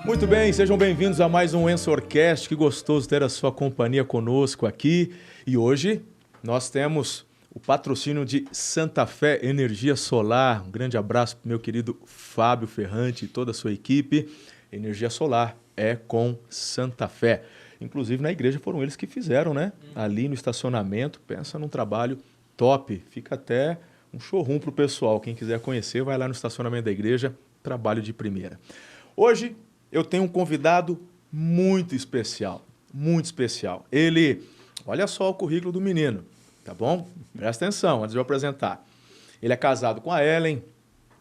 Muito bem, sejam bem-vindos a mais um Ensorcast. Que gostoso ter a sua companhia conosco aqui. E hoje nós temos o patrocínio de Santa Fé Energia Solar. Um grande abraço para o meu querido Fábio Ferrante e toda a sua equipe. Energia solar é com Santa Fé. Inclusive na igreja foram eles que fizeram, né? Ali no estacionamento, pensa num trabalho top. Fica até um showroom para o pessoal. Quem quiser conhecer, vai lá no estacionamento da igreja. Trabalho de primeira. Hoje eu tenho um convidado muito especial, muito especial. Ele, olha só o currículo do menino, tá bom? Presta atenção antes de eu apresentar. Ele é casado com a Ellen,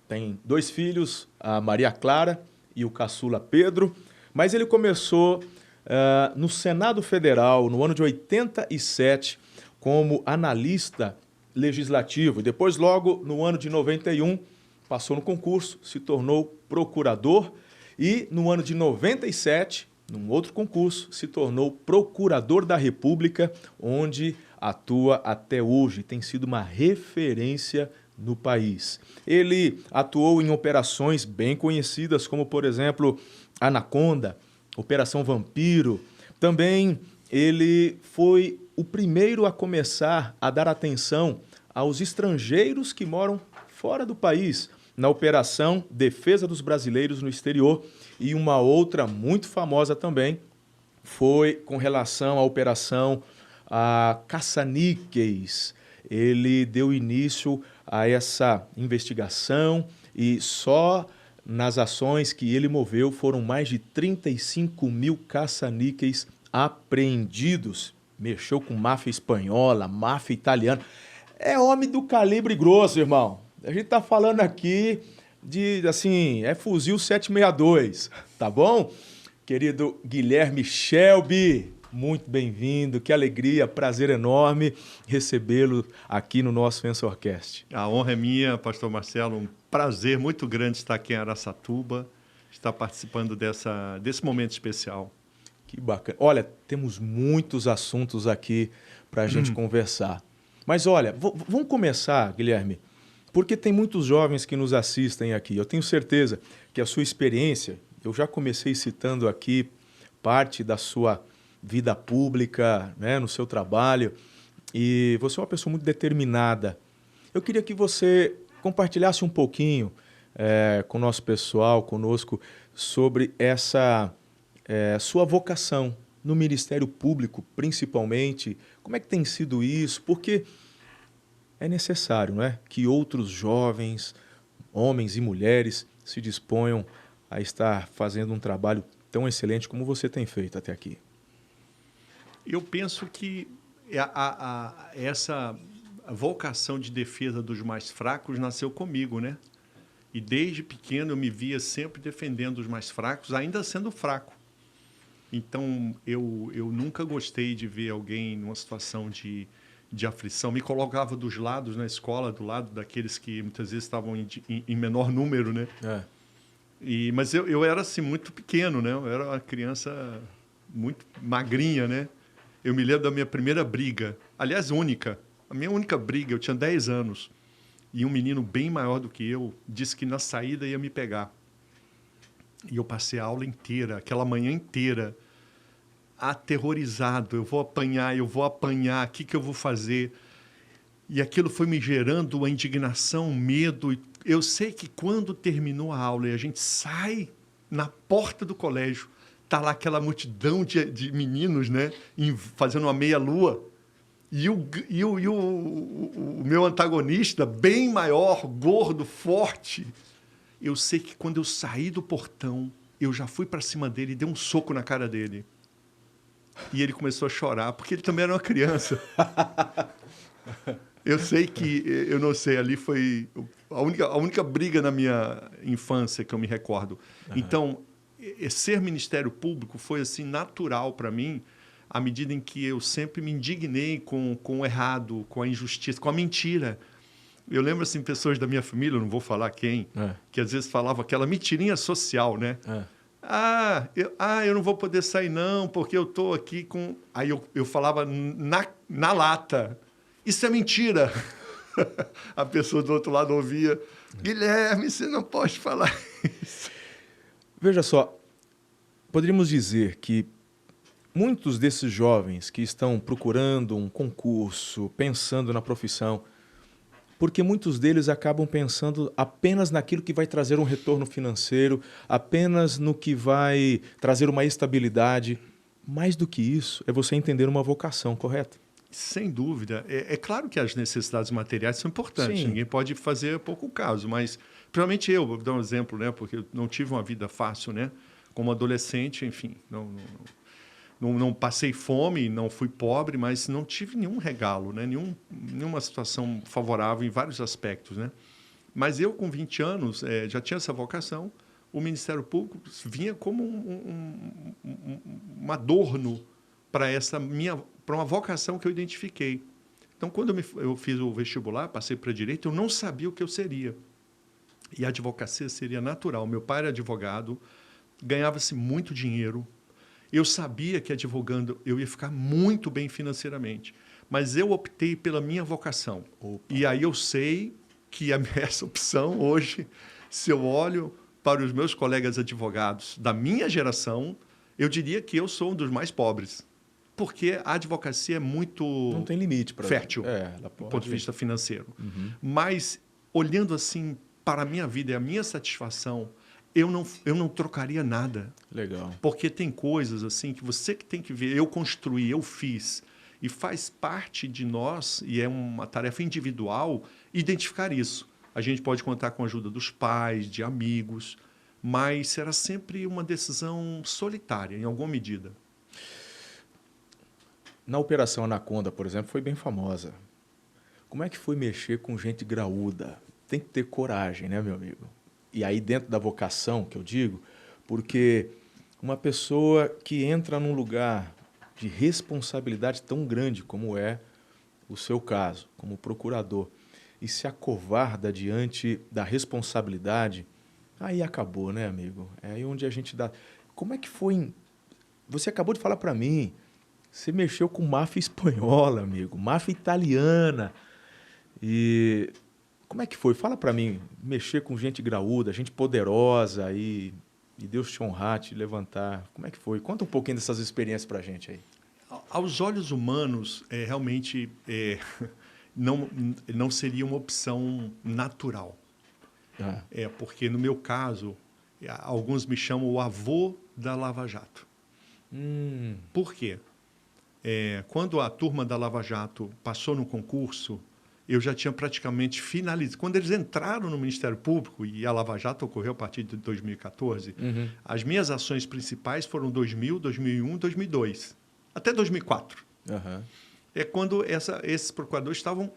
tem 2 filhos, a Maria Clara e o caçula Pedro, mas ele começou no Senado Federal, no ano de 87, como analista legislativo. E depois, logo no ano de 91, passou no concurso, se tornou procurador. E no ano de 97, num outro concurso, se tornou procurador da República, onde atua até hoje. Tem sido uma referência no país. Ele atuou em operações bem conhecidas, como, por exemplo, Anaconda, Operação Vampiro. Também ele foi o primeiro a começar a dar atenção aos estrangeiros que moram fora do país, na Operação Defesa dos Brasileiros no Exterior, e uma outra muito famosa também foi com relação à Operação Caça-Níqueis. Ele deu início a essa investigação e só nas ações que ele moveu foram mais de 35 mil caça-níqueis apreendidos. Mexeu com máfia espanhola, máfia italiana. É homem do calibre grosso, irmão. A gente tá falando aqui de, assim, é fuzil 762, tá bom? Querido Guilherme Shelby, muito bem-vindo, que alegria, prazer enorme recebê-lo aqui no nosso Ensorcast. A honra é minha, pastor Marcelo, um prazer muito grande estar aqui em Araçatuba, estar participando desse momento especial. Que bacana. Olha, temos muitos assuntos aqui para a gente conversar. Mas olha, vamos começar, Guilherme, porque tem muitos jovens que nos assistem aqui. Eu tenho certeza que a sua experiência, eu já comecei citando aqui parte da sua vida pública, né, no seu trabalho, e você é uma pessoa muito determinada. Eu queria que você compartilhasse um pouquinho com o nosso pessoal, conosco, sobre essa sua vocação no Ministério Público, principalmente. Como é que tem sido isso? Porque é necessário, não é, que outros jovens, homens e mulheres, se disponham a estar fazendo um trabalho tão excelente como você tem feito até aqui. Eu penso que essa vocação de defesa dos mais fracos nasceu comigo, né? E desde pequeno eu me via sempre defendendo os mais fracos, ainda sendo fraco. Então, eu nunca gostei de ver alguém numa situação de aflição. Me colocava dos lados na escola, do lado daqueles que muitas vezes estavam em menor número, né? Mas eu era assim, muito pequeno, né? Eu era uma criança muito magrinha, né? Eu me lembro da minha primeira briga, aliás, única. A minha única briga, eu tinha 10 anos. E um menino bem maior do que eu disse que na saída ia me pegar. E eu passei a aula inteira, aquela manhã inteira, aterrorizado. Eu vou apanhar, o que eu vou fazer? E aquilo foi me gerando uma indignação, um medo. Eu sei que quando terminou a aula e a gente sai na porta do colégio, tá lá aquela multidão de meninos, né, fazendo uma meia-lua. E o meu antagonista, bem maior, gordo, forte, eu sei que quando eu saí do portão, eu já fui para cima dele e dei um soco na cara dele. E ele começou a chorar, porque ele também era uma criança. Eu sei que, eu não sei, ali foi a única briga na minha infância que eu me recordo. Então, ser Ministério Público foi assim natural para mim, à medida em que eu sempre me indignei com o errado, com a injustiça, com a mentira. Eu lembro, assim, pessoas da minha família, não vou falar quem, que às vezes falavam aquela mentirinha social, né? Eu não vou poder sair não, porque eu estou aqui com... Aí eu falava na lata. Isso é mentira. A pessoa do outro lado ouvia. Guilherme, você não pode falar isso. Veja só, poderíamos dizer que muitos desses jovens que estão procurando um concurso, pensando na profissão, porque muitos deles acabam pensando apenas naquilo que vai trazer um retorno financeiro, apenas no que vai trazer uma estabilidade. Mais do que isso, é você entender uma vocação, correto? Sem dúvida. É claro que as necessidades materiais são importantes. Sim. Ninguém pode fazer pouco caso, mas principalmente eu, vou dar um exemplo, né? Porque eu não tive uma vida fácil, né? Como adolescente, enfim, não passei fome, não fui pobre, mas não tive nenhum regalo, né? Nenhuma situação favorável em vários aspectos, né? Mas eu, com 20 anos, já tinha essa vocação. O Ministério Público vinha como um adorno para uma vocação que eu identifiquei. Então, quando eu fiz o vestibular, passei para Direito, eu não sabia o que eu seria. E a advocacia seria natural. Meu pai era advogado, ganhava-se muito dinheiro. Eu sabia que advogando eu ia ficar muito bem financeiramente, mas eu optei pela minha vocação. Opa. E aí eu sei que essa opção hoje, se eu olho para os meus colegas advogados da minha geração, eu diria que eu sou um dos mais pobres, porque a advocacia é muito Não tem limite para fértil ela do ponto de vista financeiro. Uhum. Mas, olhando assim para a minha vida e a minha satisfação, eu não trocaria nada. Legal. Porque tem coisas assim que você que tem que ver. Eu construí, eu fiz. E faz parte de nós, e é uma tarefa individual, identificar isso. A gente pode contar com a ajuda dos pais, de amigos, mas será sempre uma decisão solitária, em alguma medida. Na Operação Anaconda, por exemplo, foi bem famosa. Como é que foi mexer com gente graúda? Tem que ter coragem, né, meu amigo? E aí dentro da vocação, que eu digo, porque uma pessoa que entra num lugar de responsabilidade tão grande como é o seu caso, como procurador, e se acovarda diante da responsabilidade, aí acabou, né, amigo? É aí onde a gente dá... Como é que foi... Você acabou de falar para mim, você mexeu com máfia espanhola, amigo, máfia italiana. E como é que foi? Fala para mim, mexer com gente graúda, gente poderosa e Deus te honrar, te levantar. Como é que foi? Conta um pouquinho dessas experiências para a gente aí. Aos olhos humanos, realmente não seria uma opção natural. Ah. Porque, no meu caso, alguns me chamam o avô da Lava Jato. Por quê? Quando a turma da Lava Jato passou no concurso, eu já tinha praticamente finalizado. Quando eles entraram no Ministério Público, e a Lava Jato ocorreu a partir de 2014, as minhas ações principais foram 2000, 2001, 2002, até 2004. Uhum. É quando esses procuradores estavam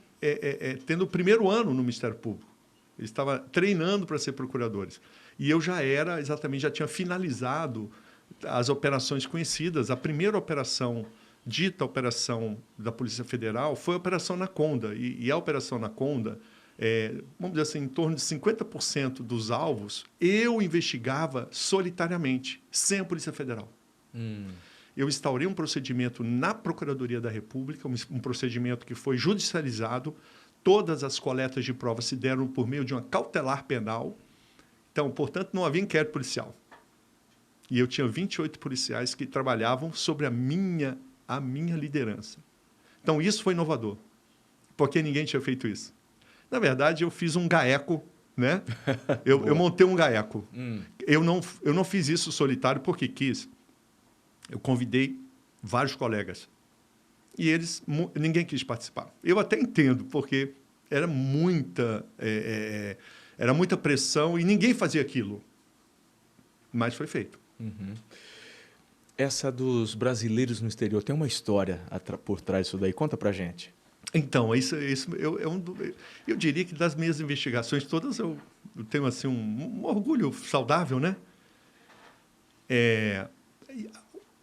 tendo o primeiro ano no Ministério Público. Eles estavam treinando para ser procuradores. E eu já tinha finalizado as operações conhecidas. A primeira operação, dita operação da Polícia Federal, foi a Operação Anaconda. E a Operação Anaconda, vamos dizer assim, em torno de 50% dos alvos, eu investigava solitariamente, sem a Polícia Federal. Eu instaurei um procedimento na Procuradoria da República, um procedimento que foi judicializado. Todas as coletas de provas se deram por meio de uma cautelar penal. Então, portanto, não havia inquérito policial. E eu tinha 28 policiais que trabalhavam sobre a minha liderança. Então, isso foi inovador, porque ninguém tinha feito isso. Na verdade, eu fiz um GAECO, né? Eu montei um GAECO. Eu não fiz isso solitário porque quis. Eu convidei vários colegas e ninguém quis participar. Eu até entendo, porque era muita pressão e ninguém fazia aquilo. Mas foi feito. Essa dos brasileiros no exterior, tem uma história por trás disso daí. Conta pra gente. Então, eu diria que das minhas investigações todas eu tenho assim, um orgulho saudável, né?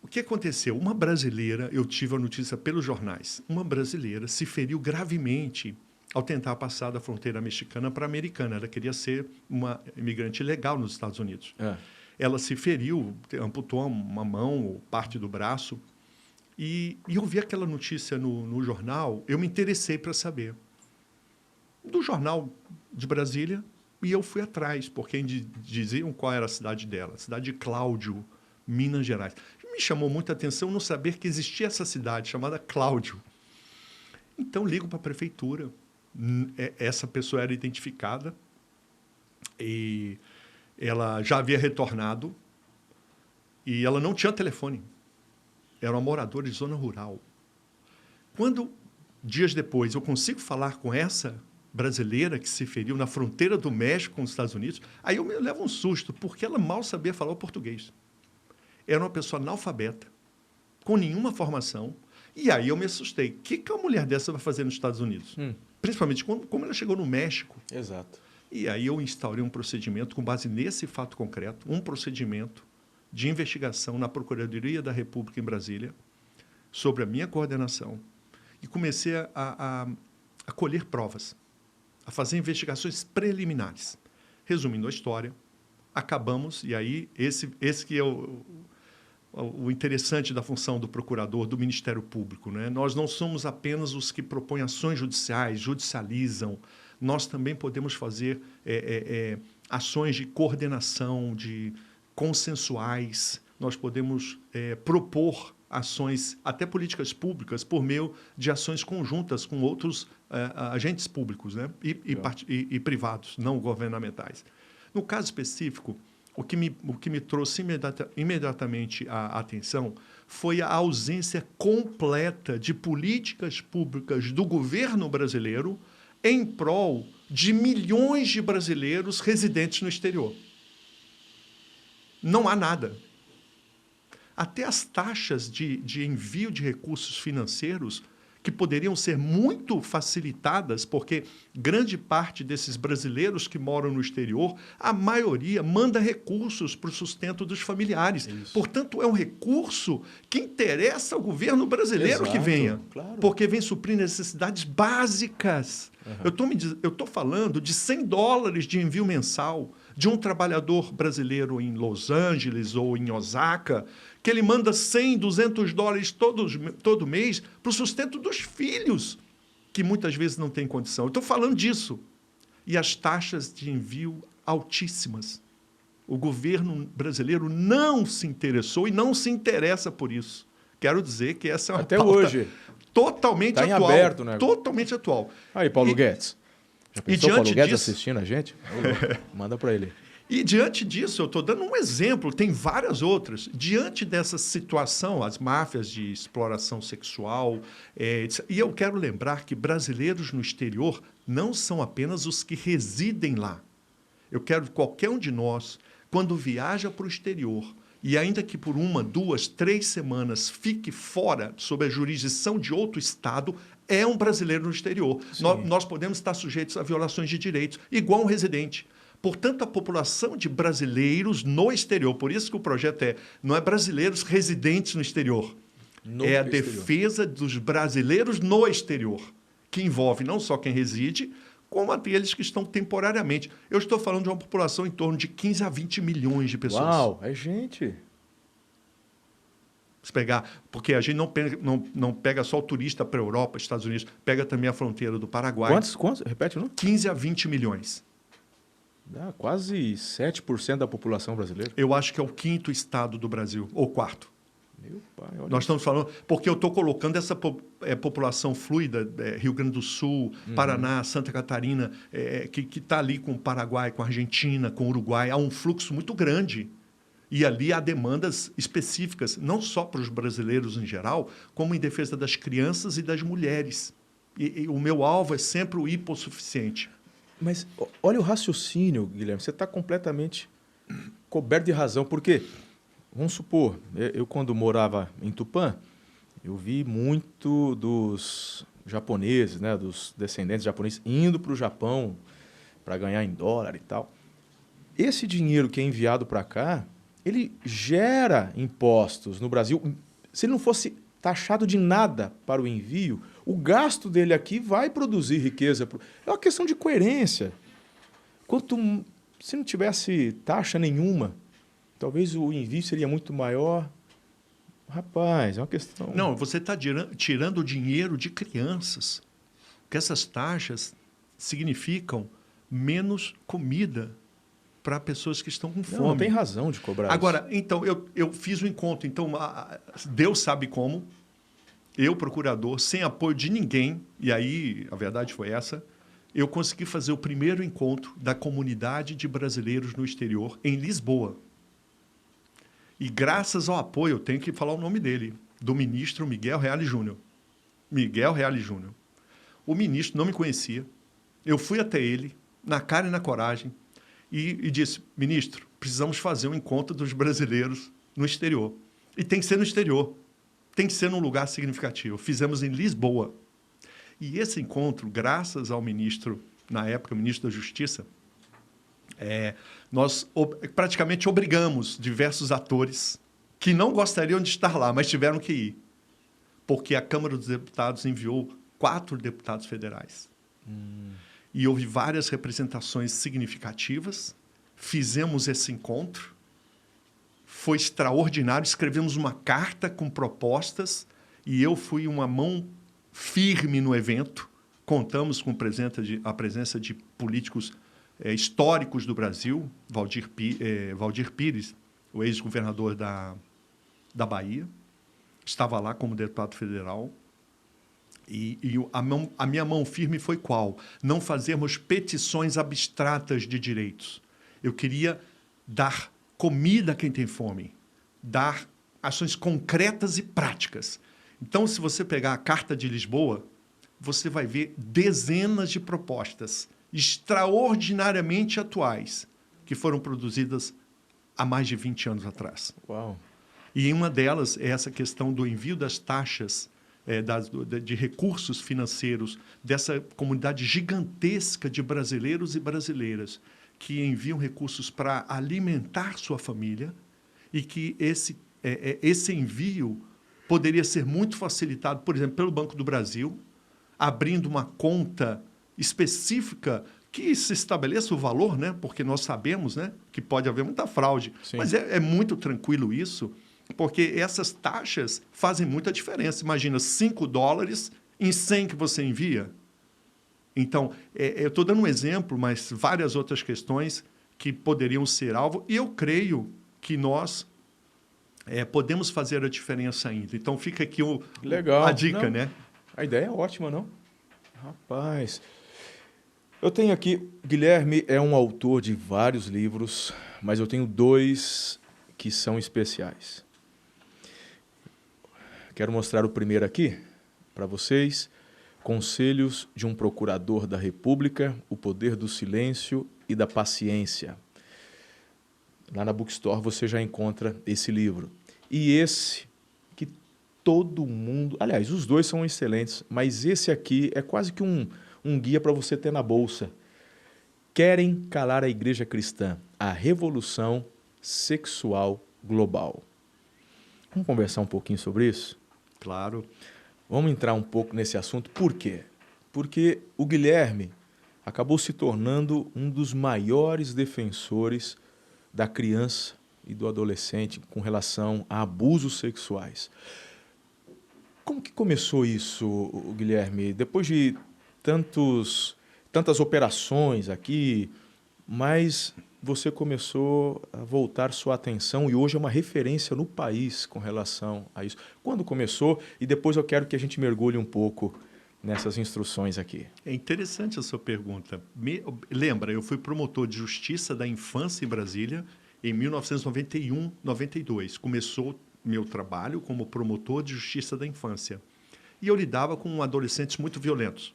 O que aconteceu? Uma brasileira, eu tive a notícia pelos jornais, uma brasileira se feriu gravemente ao tentar passar da fronteira mexicana para a americana. Ela queria ser uma imigrante legal nos Estados Unidos. Ela se feriu, amputou uma mão ou parte do braço. E eu vi aquela notícia no jornal, eu me interessei para saber. Do jornal de Brasília, e eu fui atrás, porque diziam qual era a cidade dela. A cidade de Cláudio, Minas Gerais. Me chamou muita atenção não saber que existia essa cidade chamada Cláudio. Então, ligo para a prefeitura. Essa pessoa era identificada e ela já havia retornado e ela não tinha telefone. Era uma moradora de zona rural. Quando, dias depois, eu consigo falar com essa brasileira que se feriu na fronteira do México com os Estados Unidos, aí eu me levo um susto, porque ela mal sabia falar o português. Era uma pessoa analfabeta, com nenhuma formação, e aí eu me assustei. O que uma mulher dessa vai fazer nos Estados Unidos? Principalmente como ela chegou no México. Exato. E aí eu instaurei um procedimento com base nesse fato concreto, um procedimento de investigação na Procuradoria da República em Brasília, sobre a minha coordenação, e comecei a colher provas, a fazer investigações preliminares. Resumindo a história, acabamos, e aí esse que é o interessante da função do procurador, do Ministério Público, né? Nós não somos apenas os que propõem ações judiciais, judicializam, nós também podemos fazer ações de coordenação, de consensuais, nós podemos propor ações, até políticas públicas, por meio de ações conjuntas com outros agentes públicos, né? e privados, não governamentais. No caso específico, o que me trouxe imediatamente a atenção foi a ausência completa de políticas públicas do governo brasileiro em prol de milhões de brasileiros residentes no exterior. Não há nada. Até as taxas de envio de recursos financeiros, que poderiam ser muito facilitadas, porque grande parte desses brasileiros que moram no exterior, a maioria manda recursos para o sustento dos familiares. Isso. Portanto, é um recurso que interessa ao governo brasileiro. Exato, que venha, claro. Porque vem suprir necessidades básicas. Eu estou falando de $100 de envio mensal de um trabalhador brasileiro em Los Angeles ou em Osaka, que ele manda $100, $200 todo mês para o sustento dos filhos, que muitas vezes não tem condição. Eu estou falando disso. E as taxas de envio altíssimas. O governo brasileiro não se interessou e não se interessa por isso. Quero dizer que essa é uma pauta hoje totalmente atual. Está em aberto, né? Totalmente atual. Aí, Paulo Guedes. Já pensou o Paulo Guedes assistindo a gente? Manda para ele. E diante disso, eu estou dando um exemplo, tem várias outras. Diante dessa situação, as máfias de exploração sexual, e eu quero lembrar que brasileiros no exterior não são apenas os que residem lá. Eu quero que qualquer um de nós, quando viaja para o exterior, e ainda que por 1, 2, 3 semanas fique fora, sob a jurisdição de outro Estado, é um brasileiro no exterior. Nós podemos estar sujeitos a violações de direitos, igual um residente. Portanto, a população de brasileiros no exterior, por isso que o projeto não é brasileiros residentes no exterior, é a defesa dos brasileiros no exterior, que envolve não só quem reside, como aqueles que estão temporariamente. Eu estou falando de uma população em torno de 15 a 20 milhões de pessoas. Uau, é gente. Se pegar, porque a gente não pega só o turista para a Europa, Estados Unidos, pega também a fronteira do Paraguai. Quantos? Repete, não? 15 a 20 milhões. Dá quase 7% da população brasileira. Eu acho que é o 5º estado do Brasil, ou 4º. Meu pai, olha. Nós estamos falando, porque eu estou colocando essa população fluida, Rio Grande do Sul, Paraná, Santa Catarina, que está ali com o Paraguai, com a Argentina, com o Uruguai, há um fluxo muito grande. E ali há demandas específicas, não só para os brasileiros em geral, como em defesa das crianças e das mulheres. E o meu alvo é sempre o hipossuficiente. Mas olha o raciocínio, Guilherme, você está completamente coberto de razão, porque, vamos supor, eu quando morava em Tupã, eu vi muito dos japoneses, né, dos descendentes japoneses, indo para o Japão para ganhar em dólar e tal. Esse dinheiro que é enviado para cá, ele gera impostos no Brasil. Se ele não fosse taxado de nada para o envio, o gasto dele aqui vai produzir riqueza. É uma questão de coerência. Se não tivesse taxa nenhuma, talvez o envio seria muito maior. Rapaz, é uma questão... Não, você está tirando o dinheiro de crianças. Porque essas taxas significam menos comida para pessoas que estão com fome. Não tem razão de cobrar Agora, então, eu fiz o encontro. Então, Deus sabe como. Eu, procurador, sem apoio de ninguém, e aí a verdade foi essa, eu consegui fazer o primeiro encontro da comunidade de brasileiros no exterior, em Lisboa. E graças ao apoio, eu tenho que falar o nome dele, do ministro Miguel Reale Júnior. Miguel Reale Júnior. O ministro não me conhecia. Eu fui até ele, na cara e na coragem, e disse, ministro, precisamos fazer um encontro dos brasileiros no exterior. E tem que ser no exterior. Tem que ser num lugar significativo. Fizemos em Lisboa. E esse encontro, graças ao ministro, na época, o ministro da Justiça, nós praticamente obrigamos diversos atores que não gostariam de estar lá, mas tiveram que ir. Porque a Câmara dos Deputados enviou 4 deputados federais. E houve várias representações significativas. Fizemos esse encontro. Foi extraordinário. Escrevemos uma carta com propostas e eu fui uma mão firme no evento. Contamos com a presença de políticos históricos do Brasil, Valdir Pires, o ex-governador da Bahia, estava lá como deputado federal. E a minha mão firme foi qual? Não fazermos petições abstratas de direitos. Eu queria dar comida a quem tem fome, dar ações concretas e práticas. Então, se você pegar a Carta de Lisboa, você vai ver dezenas de propostas extraordinariamente atuais que foram produzidas há mais de 20 anos atrás. Uau. E uma delas é essa questão do envio das taxas de recursos financeiros dessa comunidade gigantesca de brasileiros e brasileiras que enviam recursos para alimentar sua família e que esse envio poderia ser muito facilitado, por exemplo, pelo Banco do Brasil, abrindo uma conta específica que se estabeleça o valor, né? Porque nós sabemos, né, que pode haver muita fraude. Sim. Mas é muito tranquilo isso, porque essas taxas fazem muita diferença. Imagina, $5 em 100 que você envia. Então, eu estou dando um exemplo, mas várias outras questões que poderiam ser alvo, e eu creio que nós podemos fazer a diferença ainda. Então, fica aqui a dica, não, né? A ideia é ótima, não? Rapaz, eu tenho aqui... Guilherme é um autor de vários livros, mas eu tenho 2 que são especiais. Quero mostrar o primeiro aqui para vocês. Conselhos de um Procurador da República, O Poder do Silêncio e da Paciência. Lá na Bookstore você já encontra esse livro. E esse que todo mundo... Aliás, os 2 são excelentes, mas esse aqui é quase que um guia para você ter na bolsa. Querem calar a Igreja Cristã, a Revolução Sexual Global. Vamos conversar um pouquinho sobre isso? Claro. Vamos entrar um pouco nesse assunto. Por quê? Porque o Guilherme acabou se tornando um dos maiores defensores da criança e do adolescente com relação a abusos sexuais. Como que começou isso, Guilherme? Depois de tantas operações aqui, mas você começou a voltar sua atenção e hoje é uma referência no país com relação a isso. Quando começou? E depois eu quero que a gente mergulhe um pouco nessas instruções aqui. É interessante a sua pergunta. Lembra, eu fui promotor de Justiça da Infância em Brasília em 1991, 92. Começou meu trabalho como promotor de Justiça da Infância. E eu lidava com adolescentes muito violentos.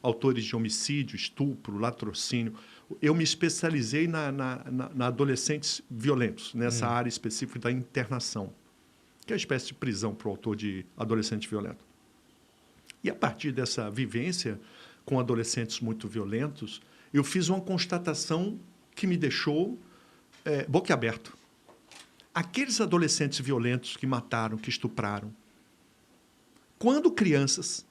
Autores de homicídio, estupro, latrocínio. Eu me especializei na adolescentes violentos, nessa área específica da internação, que é uma espécie de prisão para o autor de adolescente violento. E a partir dessa vivência com adolescentes muito violentos, eu fiz uma constatação que me deixou boquiaberto. Aqueles adolescentes violentos que mataram, que estupraram, quando crianças,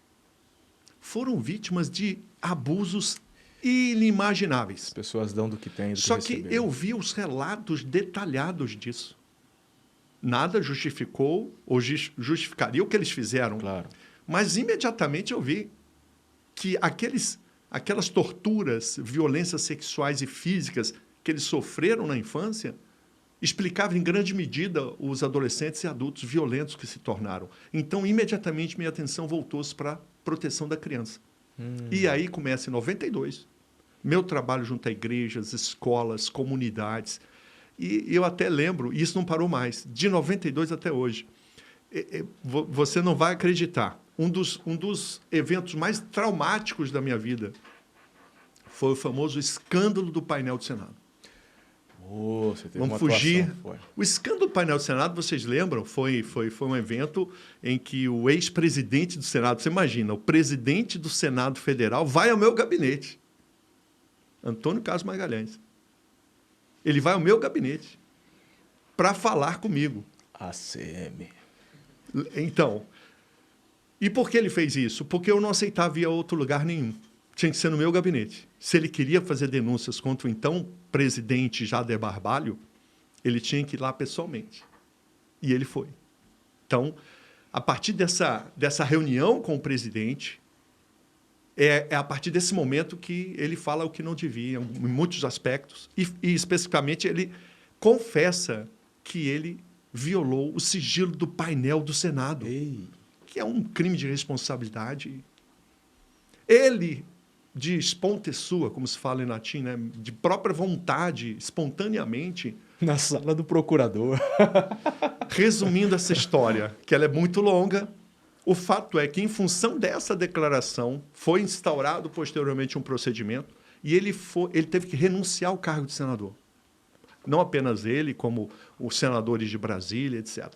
foram vítimas de abusos inimagináveis. As pessoas dão do que têm, do que Só receberam. que eu vi os relatos detalhados disso. Nada justificou ou justificaria o que eles fizeram. Claro. Mas, imediatamente, eu vi que aquelas torturas, violências sexuais e físicas que eles sofreram na infância, explicava em grande medida os adolescentes e adultos violentos que se tornaram. Então, imediatamente, minha atenção voltou-se para a proteção da criança. E aí começa em 92, meu trabalho junto a igrejas, escolas, comunidades. E eu até lembro, e isso não parou mais, de 92 até hoje. Você não vai acreditar. Um dos eventos mais traumáticos da minha vida foi o famoso escândalo do painel do Senado. Você teve Vamos uma fugir. atuação, foi. O escândalo do painel do Senado, vocês lembram? Foi um evento em que o ex-presidente do Senado, você imagina, o presidente do Senado Federal vai ao meu gabinete, Antônio Carlos Magalhães. Ele vai ao meu gabinete para falar comigo. ACM. Então, e por que ele fez isso? Porque eu não aceitava ir a outro lugar nenhum. Tinha que ser no meu gabinete. Se ele queria fazer denúncias contra o então presidente Jader Barbalho, ele tinha que ir lá pessoalmente. E ele foi. Então, a partir dessa reunião com o presidente, é a partir desse momento que ele fala o que não devia, em muitos aspectos, e especificamente ele confessa que ele violou o sigilo do painel do Senado, que é um crime de responsabilidade. Ele, de sponte sua, como se fala em latim, né? De própria vontade, espontaneamente... Na sala do procurador. Resumindo essa história, que ela é muito longa, o fato é que, em função dessa declaração, foi instaurado posteriormente um procedimento e ele teve que renunciar ao cargo de senador. Não apenas ele, como os senadores de Brasília, etc.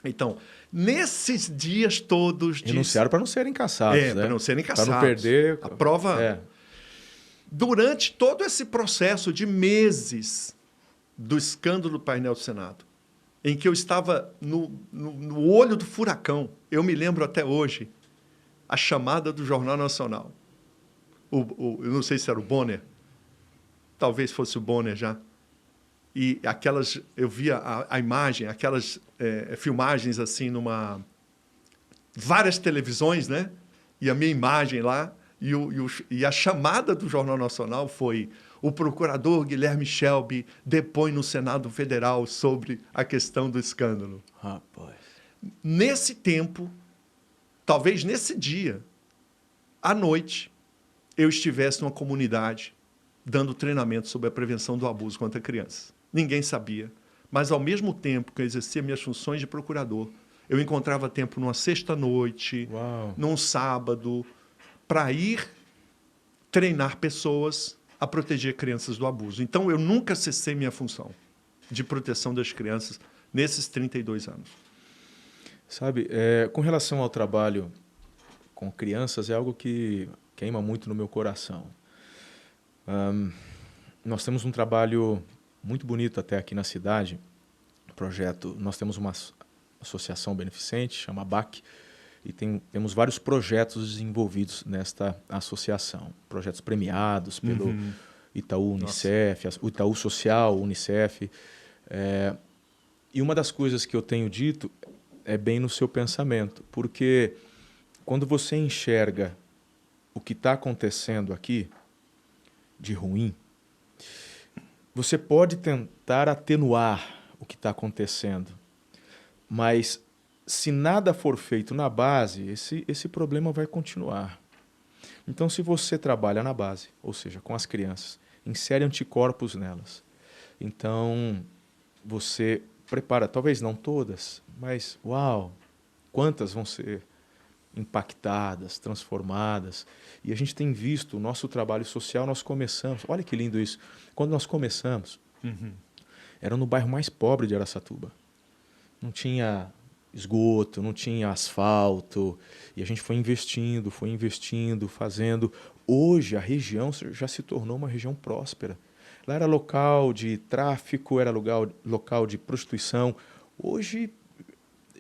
Então, nesses dias todos... Renunciaram para não serem caçados, né? Para não serem caçados. Para não perder... A prova... Durante todo esse processo de meses do escândalo do painel do Senado, em que eu estava no olho do furacão, eu me lembro até hoje, a chamada do Jornal Nacional. Eu não sei se era o Bonner, talvez fosse o Bonner já. E eu via a imagem, aquelas filmagens assim várias televisões, né? E a minha imagem lá, e a chamada do Jornal Nacional foi: o procurador Guilherme Shelby depõe no Senado Federal sobre a questão do escândalo. Rapaz. Nesse tempo, talvez nesse dia, à noite, eu estivesse numa comunidade dando treinamento sobre a prevenção do abuso contra crianças. Ninguém sabia. Mas, ao mesmo tempo que eu exercia minhas funções de procurador, eu encontrava tempo numa sexta-noite, num sábado, para ir treinar pessoas a proteger crianças do abuso. Então, eu nunca cessei minha função de proteção das crianças nesses 32 anos. Sabe, com relação ao trabalho com crianças, é algo que queima muito no meu coração. Nós temos um trabalho muito bonito até aqui na cidade, projeto. Nós temos uma associação beneficente, chama BAC, e temos vários projetos desenvolvidos nesta associação. Projetos premiados pelo Itaú Unicef, o Itaú Social, Unicef. E uma das coisas que eu tenho dito é bem no seu pensamento, porque quando você enxerga o que está acontecendo aqui de ruim, você pode tentar atenuar o que está acontecendo, mas se nada for feito na base, esse problema vai continuar. Então, se você trabalha na base, ou seja, com as crianças, insere anticorpos nelas. Então, você prepara, talvez não todas, mas, uau, quantas vão ser impactadas, transformadas. E a gente tem visto o nosso trabalho social, nós começamos, olha que lindo isso, quando nós começamos, era no bairro mais pobre de Araçatuba. Não tinha esgoto, não tinha asfalto, e a gente foi investindo, fazendo. Hoje a região já se tornou uma região próspera. Lá era local de tráfico, era local de prostituição. Hoje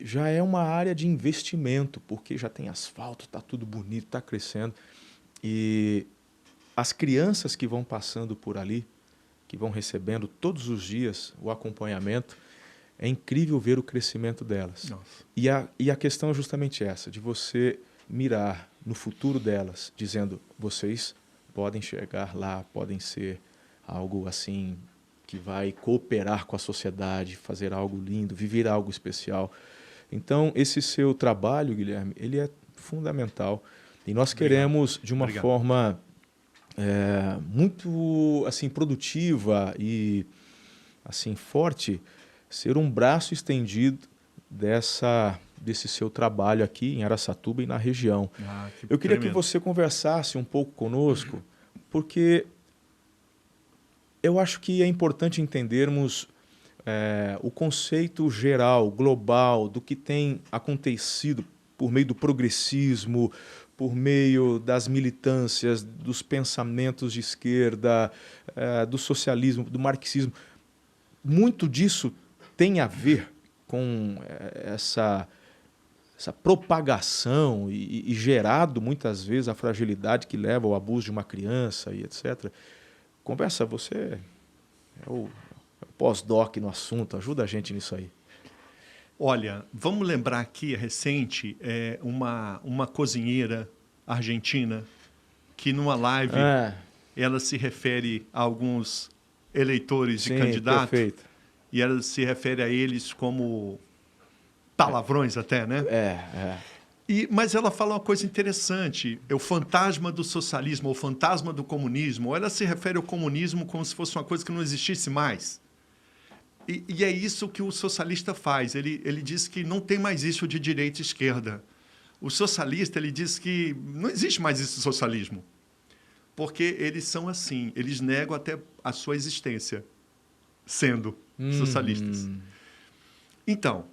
já é uma área de investimento, porque já tem asfalto, está tudo bonito, está crescendo. E as crianças que vão passando por ali, que vão recebendo todos os dias o acompanhamento, é incrível ver o crescimento delas. E a questão é justamente essa, de você mirar no futuro delas, dizendo, vocês podem chegar lá, podem ser algo assim que vai cooperar com a sociedade, fazer algo lindo, viver algo especial. Então, esse seu trabalho, Guilherme, ele é fundamental. E nós queremos, de uma forma muito assim produtiva e assim forte, ser um braço estendido desse seu trabalho aqui em Araçatuba e na região. Eu queria que você conversasse um pouco conosco, porque eu acho que é importante entendermos o conceito geral, global, do que tem acontecido por meio do progressismo, por meio das militâncias, dos pensamentos de esquerda, do socialismo, do marxismo. Muito disso tem a ver com essa propagação e gerado muitas vezes a fragilidade que leva ao abuso de uma criança e etc. Conversa, você é o pós-doc no assunto, ajuda a gente nisso aí. Olha, vamos lembrar aqui, recente, uma cozinheira argentina que numa live ela se refere a alguns eleitores de candidato. Perfeito. E ela se refere a eles como palavrões até, né? Mas ela fala uma coisa interessante, é o fantasma do socialismo, o fantasma do comunismo. Ou ela se refere ao comunismo como se fosse uma coisa que não existisse mais. E é isso que o socialista faz. Ele diz que não tem mais isso de direita e esquerda. O socialista, ele diz que não existe mais esse socialismo. Porque eles são assim, eles negam até a sua existência, sendo socialistas. Então,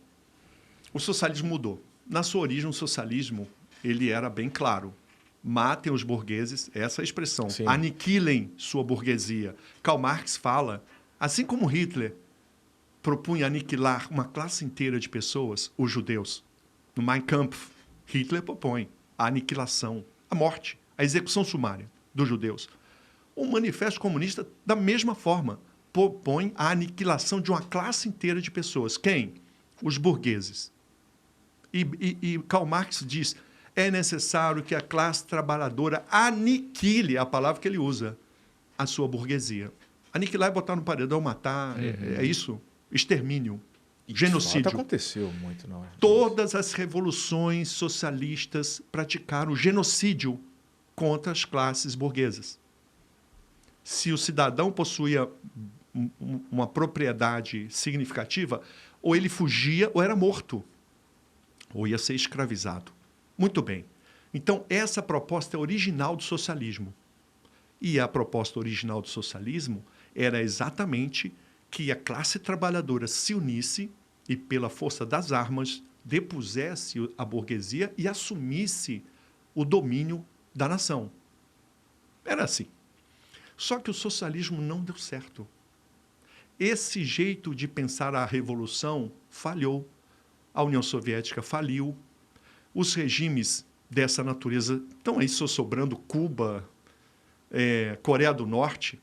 o socialismo mudou. Na sua origem, o socialismo ele era bem claro. Matem os burgueses, essa é a expressão. Sim. Aniquilem sua burguesia. Karl Marx fala, assim como Hitler propunha aniquilar uma classe inteira de pessoas, os judeus. No Mein Kampf, Hitler propõe a aniquilação, a morte, a execução sumária dos judeus. O Manifesto Comunista, da mesma forma, propõe a aniquilação de uma classe inteira de pessoas. Quem? Os burgueses. E Karl Marx diz, é necessário que a classe trabalhadora aniquile, a palavra que ele usa, a sua burguesia. Aniquilar é botar no paredão, matar, é isso? Extermínio, genocídio. Isso aconteceu muito, não é? Todas as revoluções socialistas praticaram genocídio contra as classes burguesas. Se o cidadão possuía uma propriedade significativa, ou ele fugia ou era morto, ou ia ser escravizado. Muito bem. Então, essa proposta é original do socialismo. E a proposta original do socialismo era exatamente que a classe trabalhadora se unisse e, pela força das armas, depusesse a burguesia e assumisse o domínio da nação. Era assim. Só que o socialismo não deu certo. Esse jeito de pensar a revolução falhou. A União Soviética faliu. Os regimes dessa natureza estão aí só sobrando Cuba, Coreia do Norte.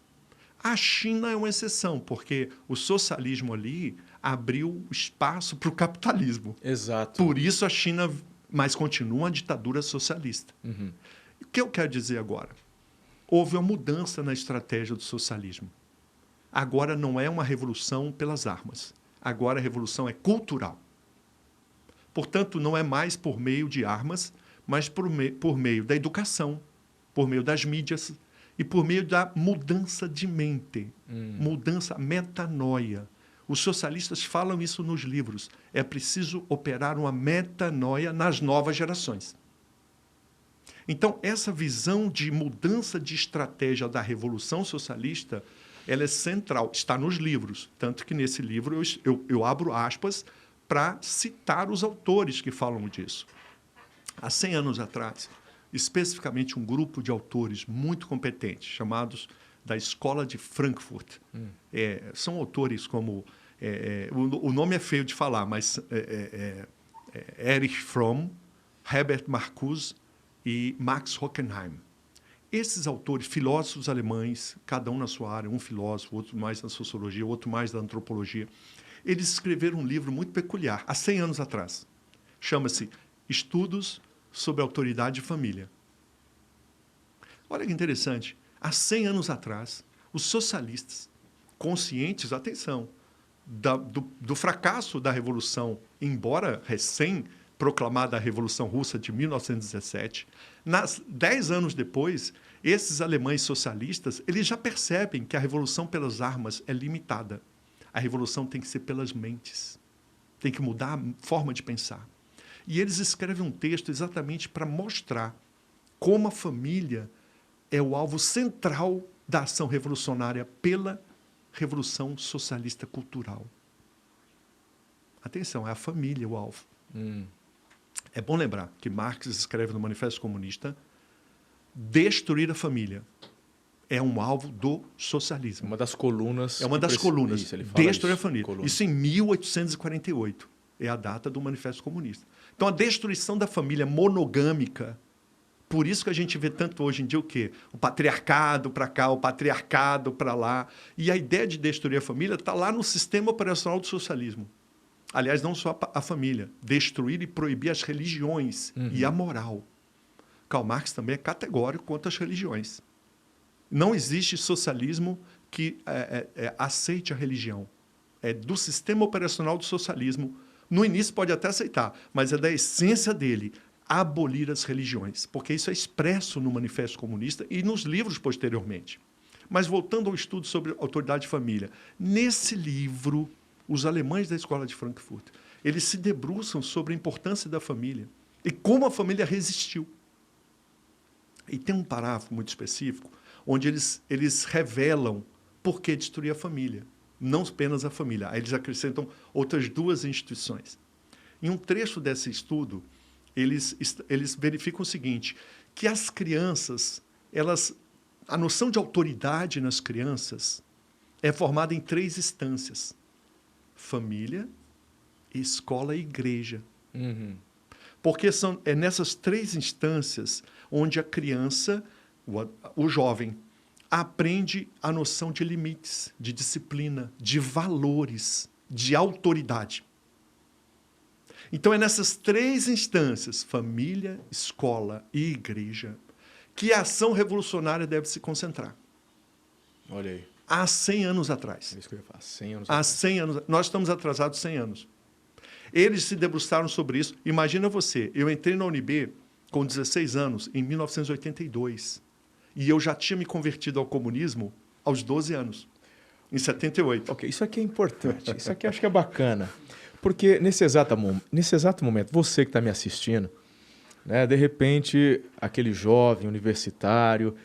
A China é uma exceção, porque o socialismo ali abriu espaço para o capitalismo. Exato. Por isso a China, mas continua uma ditadura socialista. O que eu quero dizer agora? Houve uma mudança na estratégia do socialismo. Agora não é uma revolução pelas armas. Agora a revolução é cultural. Portanto, não é mais por meio de armas, mas por meio da educação, por meio das mídias e por meio da mudança de mente, mudança, metanoia. Os socialistas falam isso nos livros. É preciso operar uma metanoia nas novas gerações. Então, essa visão de mudança de estratégia da Revolução Socialista, ela é central, está nos livros. Tanto que nesse livro eu abro aspas para citar os autores que falam disso. Há 100 anos atrás, especificamente um grupo de autores muito competentes, chamados da Escola de Frankfurt. São autores como... o nome é feio de falar, mas Erich Fromm, Herbert Marcuse e Max Horkheim. Esses autores, filósofos alemães, cada um na sua área, um filósofo, outro mais na sociologia, outro mais da antropologia, eles escreveram um livro muito peculiar, há 100 anos atrás. Chama-se Estudos sobre Autoridade e Família. Olha que interessante. Há 100 anos atrás, Os socialistas, conscientes, atenção, do fracasso da Revolução, embora recém-proclamada a Revolução Russa de 1917, 10 anos depois, esses alemães socialistas, eles já percebem que a revolução pelas armas é limitada. A revolução tem que ser pelas mentes. Tem que mudar a forma de pensar. E eles escrevem um texto exatamente para mostrar como a família é o alvo central da ação revolucionária pela Revolução Socialista Cultural. Atenção, é a família o alvo. É bom lembrar que Marx escreve no Manifesto Comunista: destruir a família é um alvo do socialismo. Uma das colunas. É uma das colunas. Isso, ele fala destruir a família. Coluna. Isso em 1848. É a data do Manifesto Comunista. Então, a destruição da família monogâmica. Por isso que a gente vê tanto hoje em dia o quê? O patriarcado para cá, o patriarcado para lá. E a ideia de destruir a família está lá no sistema operacional do socialismo. Aliás, não só a família. Destruir e proibir as religiões e a moral. Karl Marx também é categórico contra as religiões. Não existe socialismo que aceite a religião. É do sistema operacional do socialismo. No início pode até aceitar, mas é da essência dele abolir as religiões, porque isso é expresso no Manifesto Comunista e nos livros posteriormente. Mas voltando ao estudo sobre autoridade de família, nesse livro, os alemães da Escola de Frankfurt, eles se debruçam sobre a importância da família e como a família resistiu. E tem um parágrafo muito específico onde eles revelam por que destruir a família, não apenas a família. Aí eles acrescentam outras duas instituições. Em um trecho desse estudo, eles verificam o seguinte, que as crianças, a noção de autoridade nas crianças é formada em 3 instâncias: família, escola e igreja. Porque é nessas 3 instâncias onde a criança, o jovem, aprende a noção de limites, de disciplina, de valores, de autoridade. Então, é nessas 3 instâncias, família, escola e igreja, que a ação revolucionária deve se concentrar. Olha aí. Há 100 anos atrás. É isso que eu ia falar, 100 anos Há atrás. 100 anos. Nós estamos atrasados 100 anos. Eles se debruçaram sobre isso. Imagina você, eu entrei na UNB com 16 anos, em 1982. E eu já tinha me convertido ao comunismo aos 12 anos, em 78. Ok, isso aqui é importante. Isso aqui eu acho que é bacana. Porque nesse exato momento, você que está me assistindo, né, de repente, aquele jovem universitário,